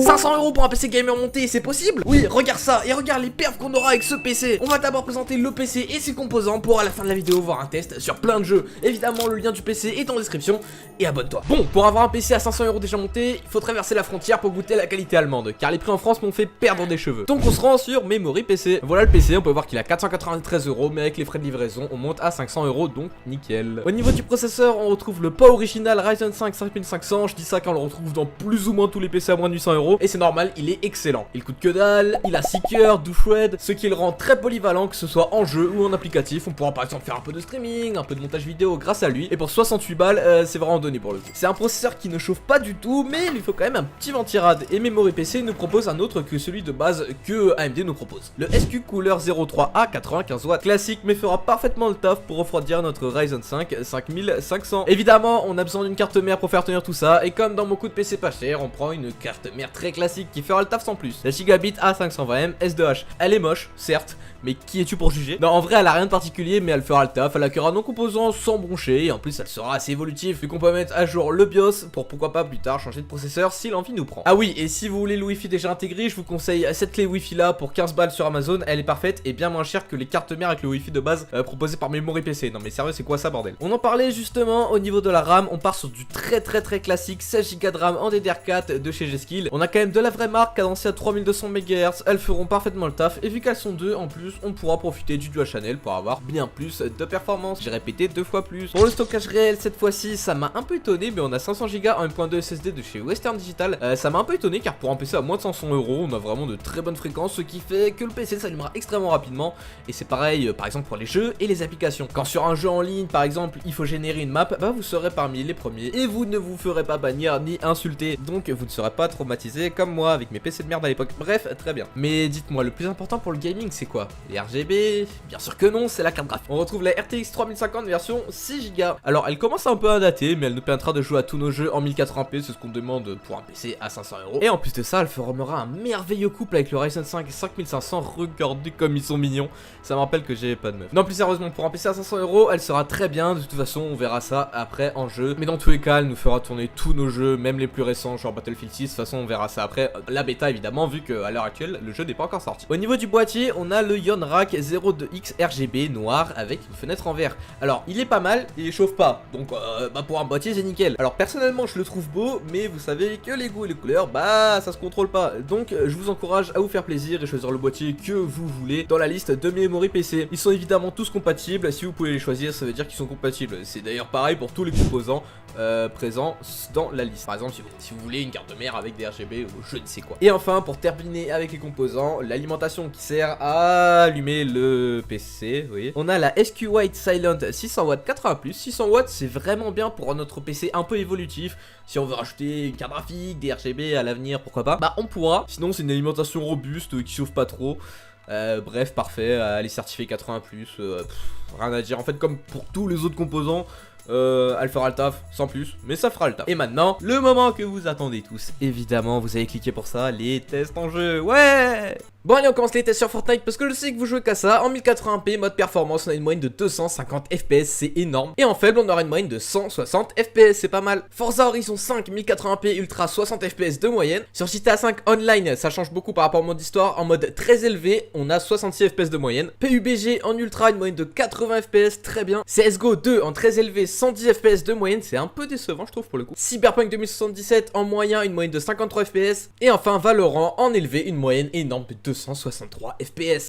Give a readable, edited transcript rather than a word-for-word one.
500 € pour un PC gamer monté, c'est possible? Oui, regarde ça, et regarde les perfs qu'on aura avec ce PC. On va d'abord présenter le PC et ses composants pour à la fin de la vidéo voir un test sur plein de jeux. Évidemment, le lien du PC est en description, et abonne-toi. Bon, pour avoir un PC à 500 € déjà monté, il faut traverser la frontière pour goûter la qualité allemande, car les prix en France m'ont fait perdre des cheveux. Donc on se rend sur Memory PC. Voilà le PC, on peut voir qu'il a 493 €, mais avec les frais de livraison, on monte à 500 €, donc nickel. Au niveau du processeur, on retrouve le pas original Ryzen 5 5500, je dis ça quand on le retrouve dans plus ou moins tous les PC à moins de 800 €, et c'est normal, il est excellent. Il coûte que dalle, il a 6 cœurs, 12 threads, ce qui le rend très polyvalent, que ce soit en jeu ou en applicatif. On pourra par exemple faire un peu de streaming, un peu de montage vidéo grâce à lui, et pour 68 balles, c'est vraiment donné pour le coup. C'est un processeur qui ne chauffe pas du tout, mais il lui faut quand même un petit ventirad, et Memory PC nous propose un autre que celui de base que AMD nous propose. Le SQ Cooler 03A 95 watts, classique mais fera parfaitement le taf pour refroidir notre Ryzen 5 5500. Évidemment, on a besoin d'une carte mère pour faire tenir tout ça, et comme dans beaucoup de PC pas chers, on prend une carte mère très classique qui fera le taf sans plus. La Gigabit A520M S2H, elle est moche, certes, mais qui es-tu pour juger? Non, en vrai elle a rien de particulier, mais elle fera le taf, elle accueillera nos composants sans broncher, et en plus elle sera assez évolutive vu qu'on peut mettre à jour le BIOS pour pourquoi pas plus tard changer de processeur si l'envie nous prend. Ah oui, et si vous voulez le Wi-Fi déjà intégré, je vous conseille cette clé Wi-Fi là pour 15 balles sur Amazon, elle est parfaite et bien moins chère que les cartes mères avec le Wi-Fi de base proposé par Memory PC. Non mais sérieux, c'est quoi ça bordel? On en parlait justement au niveau de la RAM, on part sur du très classique 16 Go de RAM en DDR4 de chez G-Skill. On a quand même de la vraie marque cadencée à 3200 MHz, elles feront parfaitement le taf, et vu qu'elles sont deux en plus, on pourra profiter du dual channel pour avoir bien plus de performance. J'ai répété 2 fois plus. Pour le stockage réel cette fois-ci, ça m'a un peu étonné, mais on a 500 Go en 1.2 SSD de chez Western Digital. Ça m'a un peu étonné car pour un PC à moins de 500 €, on a vraiment de très bonnes fréquences, ce qui fait que le PC s'allumera extrêmement rapidement. Et c'est pareil par exemple pour les jeux et les applications. Quand sur un jeu en ligne par exemple il faut générer une map, bah vous serez parmi les premiers et vous ne vous ferez pas bannir ni insulter, donc vous ne serez pas traumatisé comme moi avec mes PC de merde à l'époque. Bref, très bien. Mais dites-moi, le plus important pour le gaming c'est quoi? Les RGB? Bien sûr que non, c'est la carte graphique. On retrouve la RTX 3050 version 6 Go. Alors elle commence un peu à dater, mais elle nous permettra de jouer à tous nos jeux en 1080p, c'est ce qu'on demande pour un PC à 500 €. Et en plus de ça, elle formera un merveilleux couple avec le Ryzen 5 5500. Regardez comme ils sont mignons. Ça me rappelle que j'ai pas de meuf. Non, plus sérieusement, pour un PC à 500 €, elle sera très bien. De toute façon, on verra ça après en jeu. Mais dans tous les cas, elle nous fera tourner tous nos jeux, même les plus récents, genre Battlefield 6. De toute façon, on verra ça après la bêta évidemment, vu qu'à l'heure actuelle, le jeu n'est pas encore sorti. Au niveau du boîtier, on a le Yonrak 02X RGB noir avec une fenêtre en verre. Alors, il est pas mal, il chauffe pas. Donc, bah pour un boîtier, c'est nickel. Alors, personnellement, je le trouve beau, mais vous savez que les goûts et les couleurs, bah ça se contrôle pas. Donc, je vous encourage à vous faire plaisir et choisir le boîtier que vous voulez dans la liste de Memory PC. Ils sont évidemment tous compatibles. Si vous pouvez les choisir, ça veut dire qu'ils sont compatibles. C'est d'ailleurs pareil pour tous les composants présents dans la liste. Par exemple, si vous voulez une carte mère avec des RGB ou je ne sais quoi. Et enfin, pour terminer avec les composants, l'alimentation qui sert à allumer le PC, vous voyez. On a la SQ White Silent 600 watts 80+. 600 watts, c'est vraiment bien pour notre PC un peu évolutif. Si on veut rajouter une carte graphique, des RGB à l'avenir, pourquoi pas, bah on pourra. Sinon, c'est une alimentation robuste qui chauffe pas trop. Bref, parfait, elle est certifiée 80+, rien à dire. En fait, comme pour tous les autres composants, elle fera le taf sans plus, mais ça fera le taf. Et maintenant, le moment que vous attendez tous. Évidemment, vous avez cliqué pour ça, les tests en jeu, ouais. Bon allez, on commence les tests sur Fortnite parce que je sais que vous jouez qu'à ça. En 1080p, mode performance, on a une moyenne de 250 FPS, c'est énorme. Et en faible, on aura une moyenne de 160 FPS, c'est pas mal. Forza Horizon 5, 1080p ultra 60 FPS de moyenne. Sur GTA 5 online, ça change beaucoup par rapport au mode histoire. En mode très élevé, on a 66 FPS de moyenne. PUBG en ultra, une moyenne de 80 FPS, très bien. CSGO 2 en très élevé, 110 FPS de moyenne, c'est un peu décevant je trouve pour le coup. Cyberpunk 2077 en moyen, une moyenne de 53 FPS. Et enfin Valorant en élevé, une moyenne énorme de 263 FPS.